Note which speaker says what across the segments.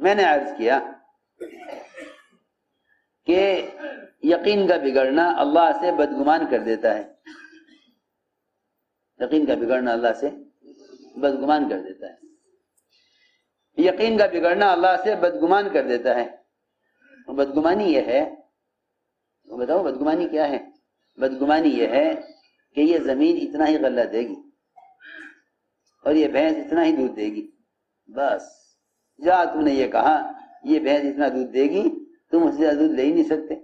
Speaker 1: میں نے عرض کیا کہ یقین کا بگڑنا اللہ سے بدگمان کر دیتا ہے، یقین کا بگڑنا اللہ سے بدگمان کر دیتا ہے، یقین کا بگڑنا اللہ سے بدگمان کر دیتا ہے۔ بدگمانی یہ ہے، بتاؤ بدگمانی کیا ہے؟ بدگمانی یہ ہے کہ یہ زمین اتنا ہی غلہ دے گی اور یہ بھینس اتنا ہی دودھ دے گی، بس جا تم نے یہ کہا یہ بھینس اتنا دودھ دے گی، تم اس سے زیادہ دودھ لے ہی نہیں سکتے،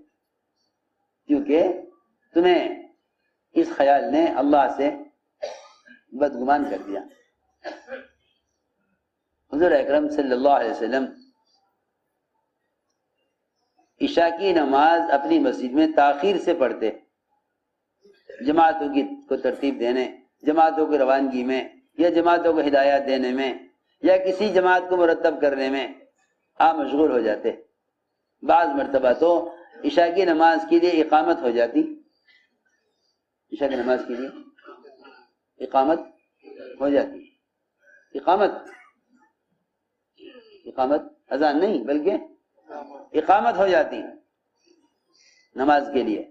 Speaker 1: کیونکہ تمہیں اس خیال نے اللہ سے بدگمان کر دیا۔ حضور اکرم صلی اللہ علیہ وسلم عشاء کی نماز اپنی مسجد میں تاخیر سے پڑھتے، جماعتوں کو ترتیب دینے، جماعتوں کی روانگی میں یا جماعتوں کو ہدایات دینے میں یا کسی جماعت کو مرتب کرنے میں آپ مشغول ہو جاتے۔ بعض مرتبہ تو عشاء کی نماز کے لیے اقامت ہو جاتی، عشاء کی نماز کے لیے اقامت ہو جاتی، اقامت اذان نہیں بلکہ اقامت ہو جاتی نماز کے لیے۔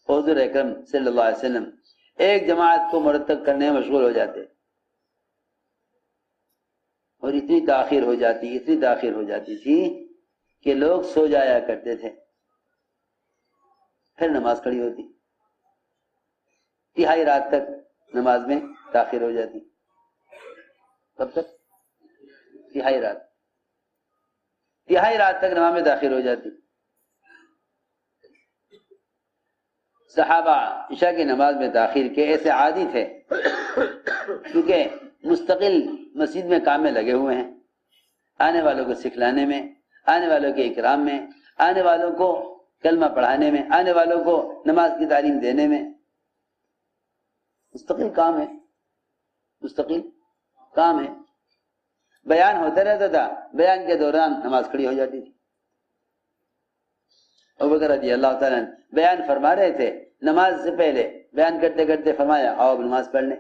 Speaker 1: حضور اکرم صلی اللہ علیہ وسلم ایک جماعت کو مرتب کرنے میں مشغول ہو جاتے اور اتنی تاخیر ہو جاتی تھی کہ لوگ سو جایا کرتے تھے، پھر نماز کھڑی ہوتی، تہائی رات تک نماز میں تاخیر ہو جاتی۔ کب تک؟ تہائی رات تک نماز میں تاخیر ہو جاتی۔ صحابہ عشاء کی نماز میں تاخیر کے ایسے عادی تھے کیونکہ مستقل مسجد میں کام میں لگے ہوئے ہیں، آنے والوں کو سکھلانے میں، آنے والوں کے اکرام میں، آنے والوں کو کلمہ پڑھانے میں، آنے والوں کو نماز کی تعلیم دینے میں، مستقل کام ہے۔ بیان ہوتا رہتا تھا، بیان کے دوران نماز کھڑی ہو جاتی تھی۔ ابوبکر رضی اللہ تعالیٰ عنہ بیان فرما رہے تھے، نماز سے پہلے بیان کرتے کرتے فرمایا آؤ نماز پڑھ لیں۔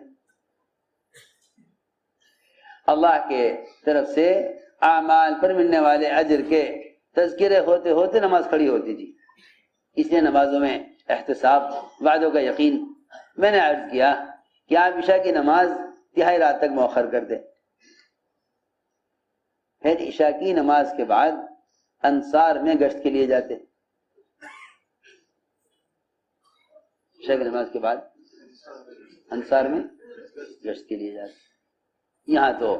Speaker 1: اللہ کے طرف سے اعمال پر ملنے والے اجر کے تذکرے ہوتے ہوتے نماز کھڑی ہوتی تھی، اس لیے نمازوں میں احتساب، وعدوں کا یقین۔ میں نے عرض کیا کہ آپ عشاء کی نماز تہائی رات تک مؤخر کر دیں، پھر عشاء کی نماز کے بعد انصار میں گشت کے لیے جاتے، عشاء کی نماز کے بعد انصار میں گشت کے لیے جاتے۔ یہاں تو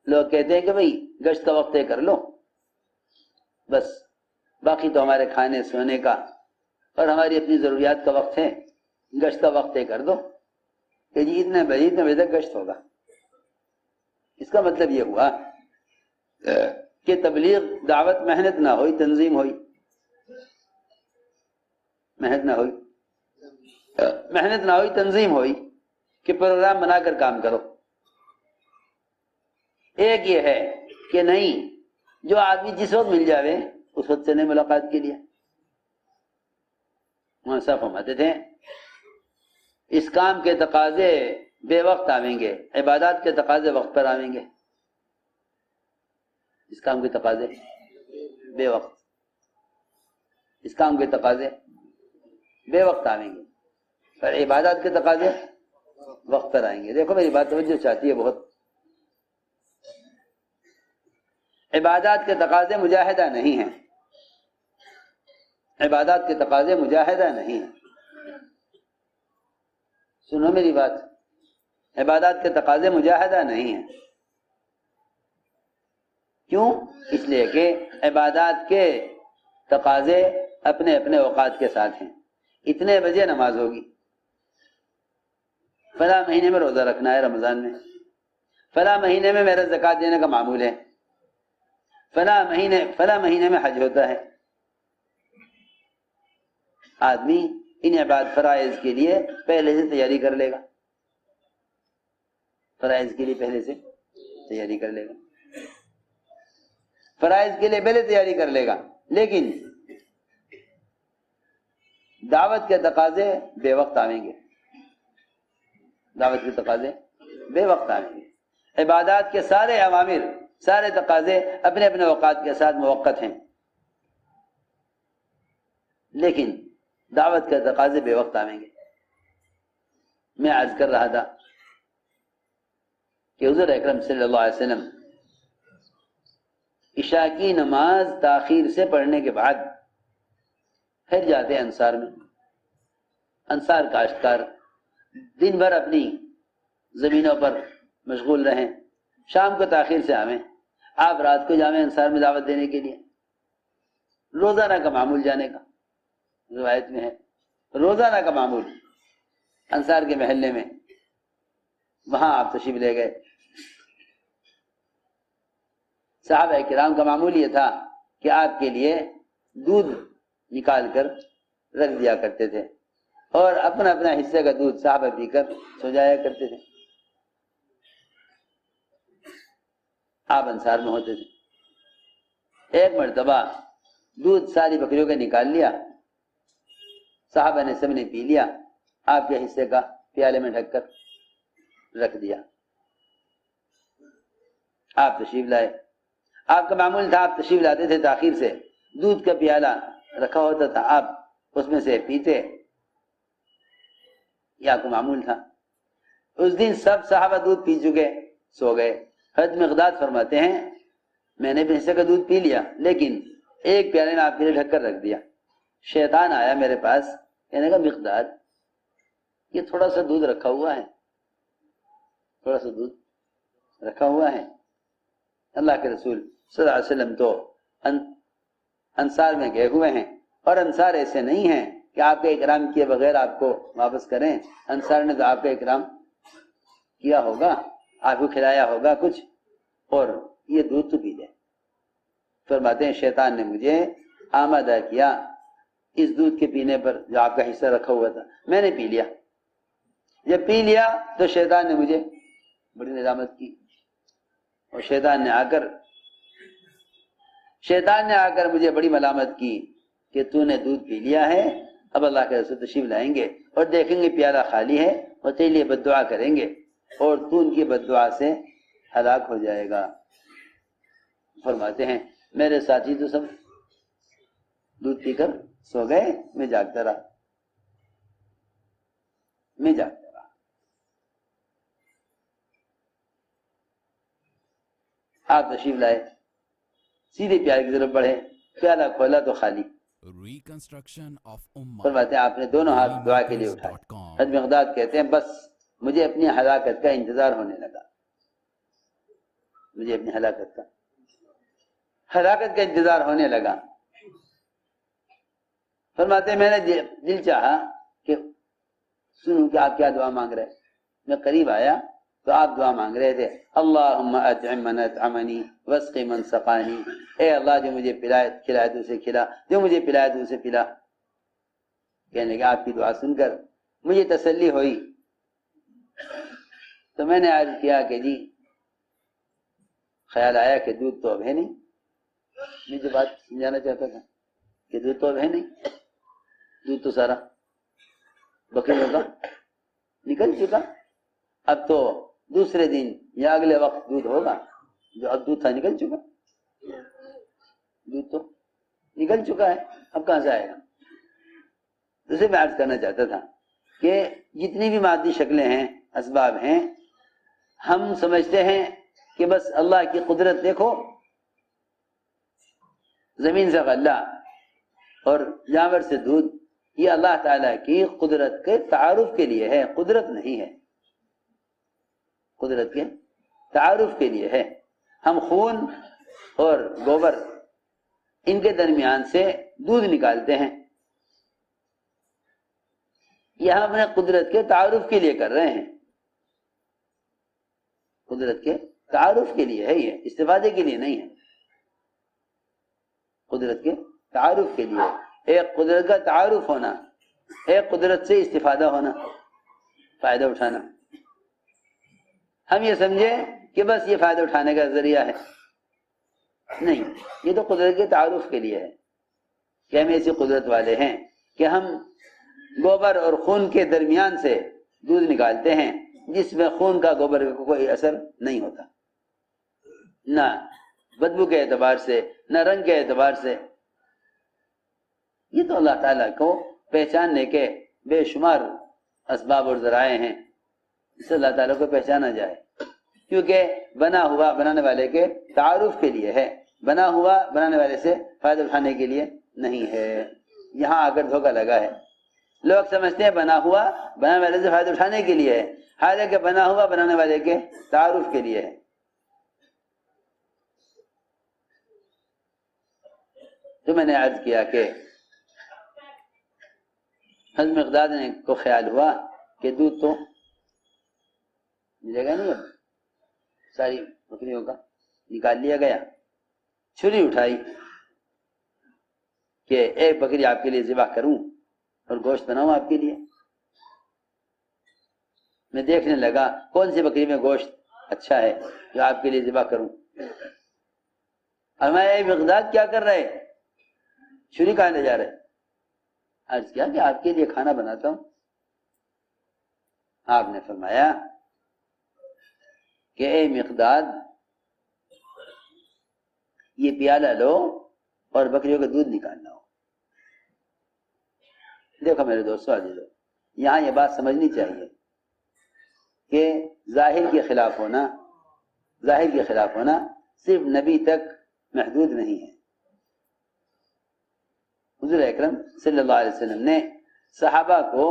Speaker 1: لوگ کہتے ہیں کہ بھئی گشت کا وقت طے کر لو، بس باقی تو ہمارے کھانے سونے کا اور ہماری اپنی ضروریات کا وقت ہے، گشت کا وقت طے کر دو کہ جی اتنے بجے تک گشت ہوگا۔ اس کا مطلب یہ ہوا کہ تبلیغ دعوت محنت نہ ہوئی، تنظیم ہوئی، محنت نہ ہوئی تنظیم ہوئی کہ پروگرام بنا کر کام کرو۔ ایک یہ ہے کہ نہیں، جو آدمی جس وقت مل جاوے اس وقت چلے ملاقات کے لیے۔ وہاں صاحب فرماتے تھے اس کام کے تقاضے بے وقت آویں گے، عبادات کے تقاضے وقت پر آویں گے۔ اس کام کے تقاضے بے وقت، اس کام کے تقاضے بے وقت آویں گے، پر عبادات کے تقاضے وقت پر آئیں گے۔ دیکھو میری بات توجہ چاہتی ہے بہت۔ عبادات کے تقاضے مجاہدہ نہیں ہیں، عبادات کے تقاضے مجاہدہ نہیں ہیں۔ سنو میری بات، عبادات کے تقاضے مجاہدہ نہیں ہیں۔ کیوں؟ اس لیے کہ عبادات کے تقاضے اپنے اپنے اوقات کے ساتھ ہیں۔ اتنے بجے نماز ہوگی، فلاں مہینے میں روزہ رکھنا ہے رمضان میں، فلاں مہینے میں میرا زکوٰۃ دینے کا معمول ہے، فلاں مہینے میں حج ہوتا ہے۔ آدمی ان عبادت فرائض کے لیے پہلے سے تیاری کر لے گا، فرائض کے لیے پہلے سے تیاری کر لے گا، فرائض کے لیے پہلے تیاری کر لے گا، لیکن دعوت کے تقاضے بے وقت آئیں گے، دعوت کے تقاضے بے وقت آئیں گے۔ عبادات کے سارے اوامر سارے تقاضے اپنے اپنے اوقات کے ساتھ موقت ہیں، لیکن دعوت کے تقاضے بے وقت آئیں گے۔ میں عرض کر رہا تھا کہ حضور اکرم صلی اللہ علیہ وسلم عشاء کی نماز تاخیر سے پڑھنے کے بعد پھر جاتے ہیں انصار میں۔ انصار کاشتکار دن بھر اپنی زمینوں پر مشغول رہیں، شام کو تاخیر سے آویں، آپ رات کو جامع انصار میں دعوت دینے کے لیے۔ روزانہ کا معمول جانے کا روایت میں ہے، روزانہ کا معمول انصار کے محلے میں، وہاں آپ تشریف لے گئے۔ صحابہ کرام کا معمول یہ تھا کہ آپ کے لیے دودھ نکال کر رکھ دیا کرتے تھے اور اپنا اپنا حصے کا دودھ صحابہ پی کر سو جایا کرتے تھے۔ آپ انصار میں ہوتے تھے۔ ایک مرتبہ دودھ ساری بکریوں کا نکال لیا، صحابہ نے سب نے پی لیا، آپ کے حصے کا پیالے میں ڈھک کر رکھ دیا۔ آپ تشریف لائے، آپ کا معمول تھا آپ تشریف لاتے تھے تاخیر سے، دودھ کا پیالہ رکھا ہوتا تھا، آپ اس میں سے پیتے، یہ آپ کا معمول تھا۔ اس دن سب صحابہ دودھ پی چکے، سو گئے۔ حضرت مقداد فرماتے ہیں میں نے بھی حصے کا دودھ پی لیا، لیکن ایک پیالے میں آپ کے لیے ڈھک کر رکھ دیا۔ شیطان آیا میرے پاس، کہنے کا مقداد یہ تھوڑا سا دودھ رکھا ہوا ہے، تھوڑا سا دودھ رکھا ہوا ہے۔ اللہ کے رسول صلی اللہ علیہ وسلم تو انصار میں گئے ہوئے ہیں، اور انصار ایسے نہیں ہیں کہ آپ کے اکرام کیے بغیر آپ کو واپس کریں۔ انصار نے تو آپ کا اکرام کیا ہوگا، آپ کو کھلایا ہوگا کچھ، اور یہ دودھ تو پی جائے۔ فرماتے ہیں شیطان نے مجھے آمادہ کیا اس دودھ کے پینے پر جو آپ کا حصہ رکھا ہوا تھا، میں نے پی لیا۔ جب پی لیا تو شیطان نے مجھے بڑی ندامت کی، اور شیطان نے آ کر مجھے بڑی ملامت کی کہ تو نے دودھ پی لیا ہے، اب اللہ کے رسول تشریف لائیں گے اور دیکھیں گے پیالہ خالی ہے اور تیرے لیے بد دعا کریں گے، اور تو ان کی بد دعا سے ہلاک ہو جائے گا۔ فرماتے ہیں میرے ساتھی تو سب دودھ پی کر سو گئے، میں جاگتا رہا۔ آپ تشریف لائے، سیدھے پیالے کی طرف بڑھے، پیالہ کھولا تو خالی۔ فرماتے ہیں آپ نے دونوں ہاتھ دعا کے لیے اٹھائے۔ حضرت مقداد کہتے ہیں بس مجھے اپنی ہلاکت کا انتظار ہونے لگا، مجھے اپنی ہلاکت کا انتظار ہونے لگا۔ فرماتے ہیں میں نے دل چاہا کہ سنوں کہ آپ کیا دعا مانگ رہے۔ میں قریب آیا تو آپ دعا مانگ رہے تھے، اللہم اطعم من اطعمنی واسقی من سقانی، اے اللہ جو مجھے کھلائے تو اسے کھلا، جو مجھے پلائے تو اسے پلا۔ کہنے لگے آپ کی دعا سن کر مجھے تسلی ہوئی، تو میں نے عرض کیا کہ جی خیال آیا کہ دودھ تو اب ہے نہیں۔ میں جو بات سمجھانا چاہتا تھا کہ دودھ تو اب ہے نہیں، دودھ تو سارا بکریوں کا نکل چکا، اب تو دوسرے دن یا اگلے وقت دودھ ہوگا، جو اب دودھ تھا نکل چکا، دودھ تو نکل چکا ہے، اب کہاں سے آئے گا۔ اسے میں عرض کرنا چاہتا تھا کہ جتنی بھی مادی شکلیں ہیں، اسباب ہیں، ہم سمجھتے ہیں کہ بس اللہ کی قدرت دیکھو، زمین سے غلہ اور جانور سے دودھ، یہ اللہ تعالیٰ کی قدرت کے تعارف کے لیے ہے، قدرت نہیں ہے، قدرت کے تعارف کے لیے ہے۔ ہم خون اور گوبر ان کے درمیان سے دودھ نکالتے ہیں، یہ ہم اپنے قدرت کے تعارف کے لیے کر رہے ہیں، قدرت کے تعارف کے لیے ہے، یہ استفادے کے لیے نہیں ہے، قدرت کے تعارف کے لیے۔ ایک قدرت کا تعارف ہونا، ایک قدرت سے استفادہ ہونا، فائدہ اٹھانا۔ ہم یہ سمجھے کہ بس یہ فائدہ اٹھانے کا ذریعہ ہے، نہیں، یہ تو قدرت کے تعارف کے لیے ہے کہ ہم ایسی قدرت والے ہیں کہ ہم گوبر اور خون کے درمیان سے دودھ نکالتے ہیں، جس میں خون کا گوبر کا کوئی اثر نہیں ہوتا، نہ بدبو کے اعتبار سے، نہ رنگ کے اعتبار سے. یہ تو اللہ تعالیٰ کو پہچاننے کے بے شمار اسباب اور ذرائع ہیں، اس سے اللہ تعالیٰ کو پہچانا جائے. کیونکہ بنا ہوا بنانے والے کے تعارف کے لیے ہے، بنا ہوا بنانے والے سے فائدہ اٹھانے کے لیے نہیں ہے. یہاں آ کر دھوکہ لگا ہے. لوگ سمجھتے ہیں بنا ہوا بنانے والے سے فائدہ اٹھانے کے لیے ہے، حالانکہ بنا ہوا بنانے والے کے تعارف کے لیے ہے. تو میں نے عرض کیا کہ حضرت مقداد نے کو خیال ہوا کہ دودھ تو ملے گا نہیں، اب ساری بکریوں کا نکال لیا گیا. چھری اٹھائی کہ ایک بکری آپ کے لیے ذبح کروں اور گوشت بناؤں آپ کے لیے. میں دیکھنے لگا کون سی بکری میں گوشت اچھا ہے جو آپ کے لیے ذبح کروں. اور میں اے مقداد کیا کر رہے، چھری کہاں لے جا رہے؟ عرض کیا کہ آپ کے لیے کھانا بناتا ہوں. آپ نے فرمایا کہ اے مقداد یہ پیالہ لو اور بکریوں کا دودھ نکالنا ہو. دیکھو میرے دوستو عزیزو، یہاں یہ بات سمجھنی چاہیے کہ ظاہر کے خلاف ہونا صرف نبی تک محدود نہیں ہے. حضور اکرم صلی اللہ علیہ وسلم نے صحابہ کو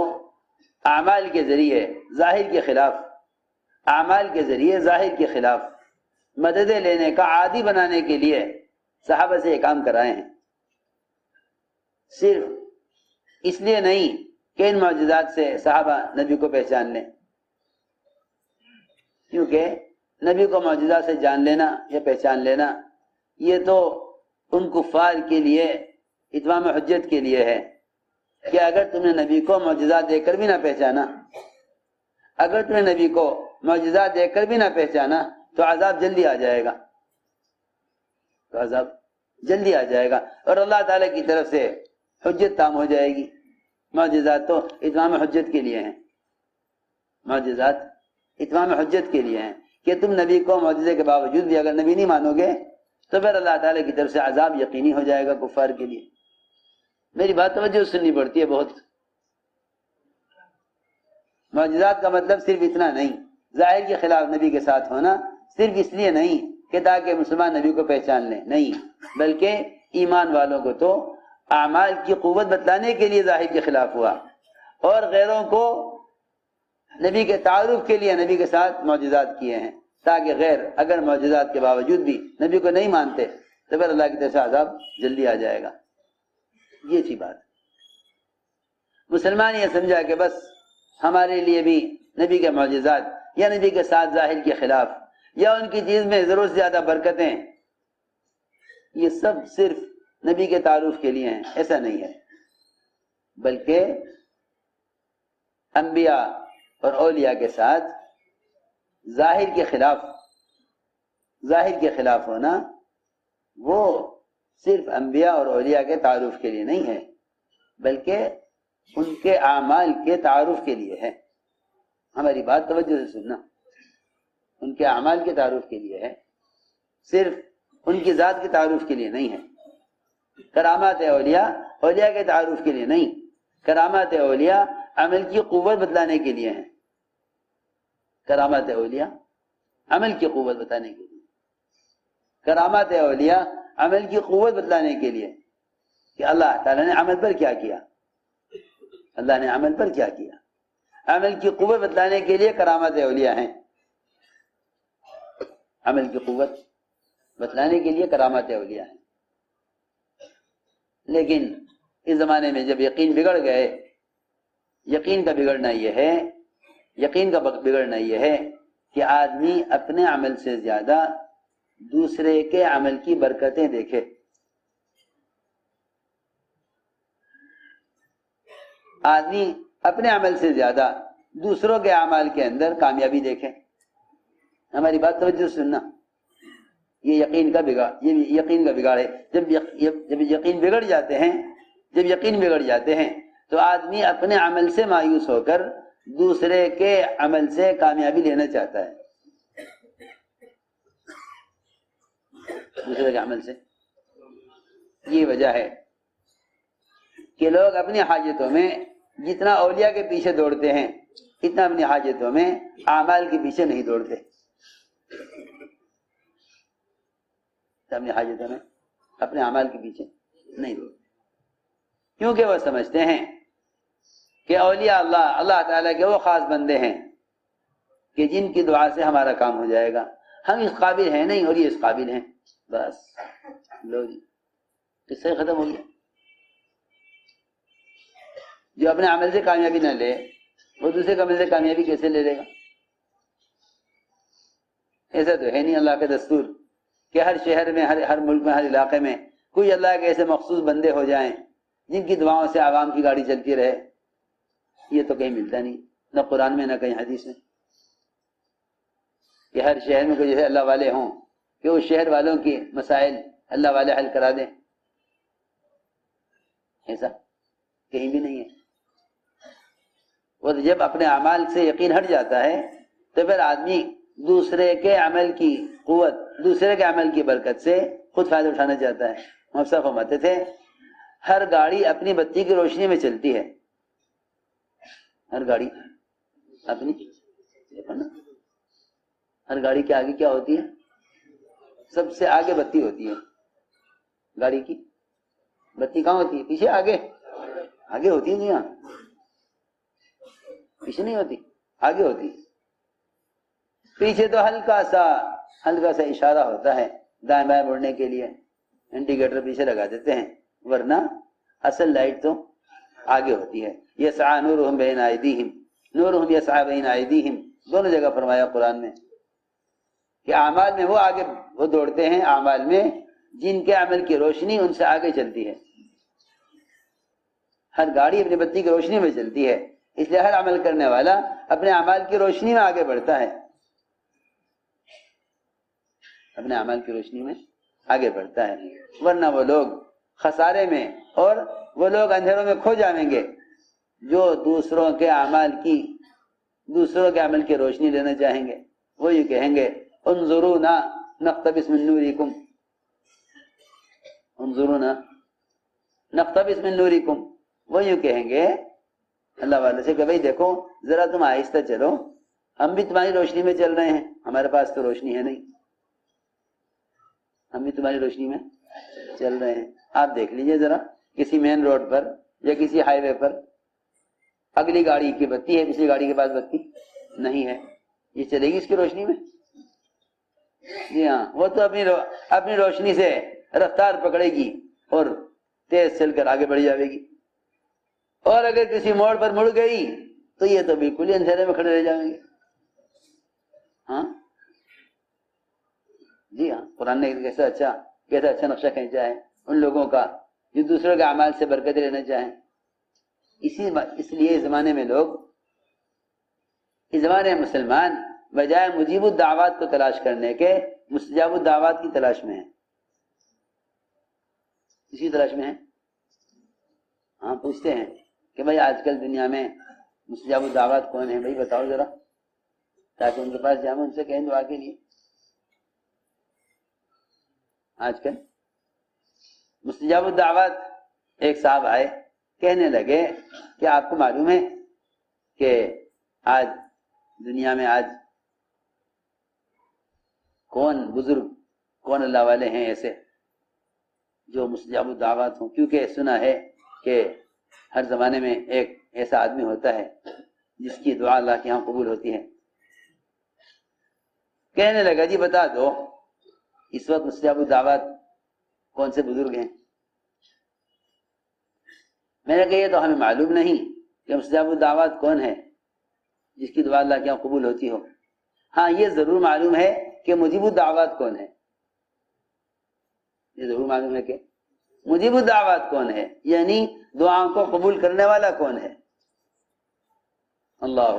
Speaker 1: اعمال کے ذریعے ظاہر کے خلاف مدد لینے کا عادی بنانے کے لیے صحابہ سے یہ کام کرائے ہیں. صرف اس لیے نہیں کہ ان معجزات سے صحابہ نبی کو پہچان لیں، کیونکہ نبی کو معجزات سے جان لینا یا پہچان لینا یہ تو ان کفار کے لیے اتمام حجت کے لیے ہے کہ اگر تم نے نبی کو معجزات دیکھ کر بھی نہ پہچانا تو عذاب جلدی آ جائے گا اور اللہ تعالیٰ کی طرف سے حجت تام ہو جائے گی. معجزات تو اتمام حجت کے لیے ہیں، کہ تم نبی کو معجزے کے باوجود بھی اگر نبی نہیں مانو گے تو پھر اللہ تعالیٰ کی طرف سے عذاب یقینی ہو جائے گا کفار کے لیے. میری بات توجہ سننی پڑتی ہے بہت. معجزات کا مطلب صرف اتنا نہیں، ظاہر کے خلاف نبی کے ساتھ ہونا صرف اس لیے نہیں کہ تاکہ مسلمان نبی کو پہچان لیں، نہیں، بلکہ ایمان والوں کو تو اعمال کی قوت بتلانے کے لیے ظاہر کے خلاف ہوا، اور غیروں کو نبی کے تعارف کے لیے نبی کے ساتھ معجزات کیے ہیں، تاکہ غیر اگر معجزات کے باوجود بھی نبی کو نہیں مانتے تو پھر اللہ کی طرف سے عذاب جلدی آ جائے گا. یہ تھی بات. مسلمان یہ سمجھا کہ بس ہمارے لیے بھی نبی کے معجزات یا نبی کے ساتھ ظاہر کے خلاف یا ان کی چیز میں ضرورت سے زیادہ برکتیں یہ سب صرف نبی کے تعارف کے لیے ہیں. ایسا نہیں ہے، بلکہ انبیاء اور اولیاء کے ساتھ ظاہر کے خلاف ہونا وہ صرف انبیاء اور اولیاء کے تعارف کے لیے نہیں ہے، بلکہ ان کے اعمال کے تعارف کے لیے ہے. ہماری بات توجہ سے سننا، ان کے اعمال کے تعارف کے لیے ہے، صرف ان کی ذات کے تعارف کے لیے نہیں ہے. کرامات اولیاء اولیاء کے تعارف کے لیے نہیں، کرامات اولیاء عمل کی قوت بتلانے کے لیے ہیں. کرامات اولیاء عمل کی قوت بتانے کے لیے، کرامات اولیاء عمل کی قوت بتلانے کے لیے کہ اللہ تعالیٰ نے عمل پر کیا کیا، اللہ نے عمل پر کیا کیا. عمل کی قوت بتلانے کے لیے کرامات اولیاء ہیں. عمل کی قوت بتلانے کے لیے کرامات اولیاء ہیں. لیکن اس زمانے میں جب یقین بگڑ گئے، یقین کا بگڑنا یہ ہے کہ آدمی اپنے عمل سے زیادہ دوسرے کے عمل کی برکتیں دیکھے. آدمی اپنے عمل سے زیادہ دوسروں کے اعمال کے اندر کامیابی دیکھے. ہماری بات توجہ سننا، یہ یقین کا بگاڑ ہے. جب یقین بگڑ جاتے ہیں تو آدمی اپنے عمل سے مایوس ہو کر دوسرے کے عمل سے کامیابی لینا چاہتا ہے. دوسرے کے عمل سے. یہ وجہ ہے کہ لوگ اپنی حاجتوں میں جتنا اولیاء کے پیچھے دوڑتے ہیں اتنا اپنی حاجتوں میں اعمال کے پیچھے نہیں دوڑتے. اپنی حاجتوں میں اپنے اعمال کے پیچھے نہیں دوڑتے، کیونکہ وہ سمجھتے ہیں کہ اولیاء اللہ تعالیٰ کے وہ خاص بندے ہیں کہ جن کی دعا سے ہمارا کام ہو جائے گا. ہم اس قابل ہیں نہیں اور یہ اس قابل ہیں، بس لو جی قصہ ختم ہو گیا. جو اپنے عمل سے کامیابی نہ لے وہ دوسرے کے عمل سے کامیابی کیسے لے لے گا؟ ایسا تو ہے نہیں اللہ کا دستور کہ ہر شہر میں ہر ملک میں ہر علاقے میں کوئی اللہ کے ایسے مخصوص بندے ہو جائیں جن کی دعاؤں سے عوام کی گاڑی چلتی رہے. یہ تو کہیں ملتا نہیں، نہ قرآن میں نہ کہیں حدیث میں، کہ ہر شہر میں کوئی جیسے اللہ والے ہوں کہ اس شہر والوں کی مسائل اللہ والے حل کرا دیں. ایسا کہیں بھی نہیں ہے. وہ جب اپنے اعمال سے یقین ہٹ جاتا ہے تو پھر آدمی دوسرے کے عمل کی قوت، دوسرے کے عمل کی برکت سے خود فائدہ اٹھانا چاہتا ہے. ہم سب فرماتے تھے ہر گاڑی اپنی بتی کی روشنی میں چلتی ہے. ہر گاڑی اپنی، ہر گاڑی کے آگے کیا ہوتی ہے؟ سب سے آگے بتی ہوتی ہے. گاڑی کی بتی کہاں ہوتی ہے؟ پیچھے، آگے ہوتی ہے. یہاں پیچھے نہیں ہوتی، آگے ہوتی. پیچھے تو ہلکا سا اشارہ ہوتا ہے دائیں بائیں مڑنے کے لیے، انڈیکیٹر پیچھے لگا دیتے ہیں، ورنہ اصل لائٹ تو آگے ہوتی ہے. یسعی نورہم بین ایدیہم، نورہم یسعی بین ایدیہم، دونوں جگہ فرمایا قرآن میں کہ اعمال میں وہ دوڑتے ہیں اعمال میں جن کے عمل کی روشنی ان سے آگے چلتی ہے. ہر گاڑی اپنی بتی کی روشنی میں چلتی ہے، اس لیے ہر عمل کرنے والا اپنے اعمال کی روشنی میں آگے بڑھتا ہے، اپنے اعمال کی روشنی میں آگے بڑھتا ہے. ورنہ وہ لوگ خسارے میں اور وہ لوگ اندھیروں میں کھو جائیں گے جو دوسروں کے عمل کی روشنی لینا چاہیں گے. وہ یہ کہیں گے انظرونا نقتبس من نورکم، انظرونا نقتبس من نورکم. وہ یوں کہیں گے اللہ والے سے کہ بھئی دیکھو ذرا تم آہستہ چلو، ہم بھی تمہاری روشنی میں چل رہے ہیں، ہمارے پاس تو روشنی ہے نہیں، ہم بھی تمہاری روشنی میں چل رہے ہیں. آپ دیکھ لیجئے ذرا کسی مین روڈ پر یا کسی ہائی وے پر اگلی گاڑی کی بتی ہے، پچھلی گاڑی کے پاس بتی نہیں ہے، یہ چلے گی اس کی روشنی میں؟ جی ہاں، وہ تو اپنی روشنی سے رفتار پکڑے گی اور تیز چل کر آگے بڑھ جائے گی. اور اگر کسی موڑ پر مڑ گئی تو یہ تو بالکل ہی اندھیرے میں کھڑے رہ جائیں گے. ہاں جی ہاں، قرآن نے کیسا اچھا نقشہ کھینچا ہے ان لوگوں کا جو دوسروں کے اعمال سے برکت لینا چاہیں. اس لیے اس زمانے میں مسلمان بجائے مجیب الدعوات کو تلاش کرنے کے مستجاب الدعوات کی تلاش میں ہیں. اسی تلاش میں ہیں. ہاں پوچھتے ہیں کہ بھائی آج کل دنیا میں مستجاب الدعوات کون ہیں؟ بھائی بتاؤ ذرا، تاکہ ان کے پاس جائیں ان سے کہیں دعا کے لیے. آج کل مستجاب الدعوات ایک صاحب آئے، کہنے لگے کہ آپ کو معلوم ہے کہ آج دنیا میں کون بزرگ، کون اللہ والے ہیں ایسے جو مستجاب الدعوات ہوں؟ کیونکہ سنا ہے کہ ہر زمانے میں ایک ایسا آدمی ہوتا ہے جس کی دعا اللہ کے ہاں قبول ہوتی ہے. کہنے لگا جی بتا دو اس وقت مستجاب الدعوات کون سے بزرگ ہیں؟ میں نے کہا یہ تو ہمیں معلوم نہیں کہ مستجاب الدعوات کون ہے جس کی دعا اللہ کے یہاں قبول ہوتی ہو. ہاں یہ ضرور معلوم ہے کہ مجیب الدعوات کون ہے. یہ ضرور معلوم ہے کہ مجیب الدعوات کون ہے، یعنی دعاؤں کو قبول کرنے والا کون ہے. اللہ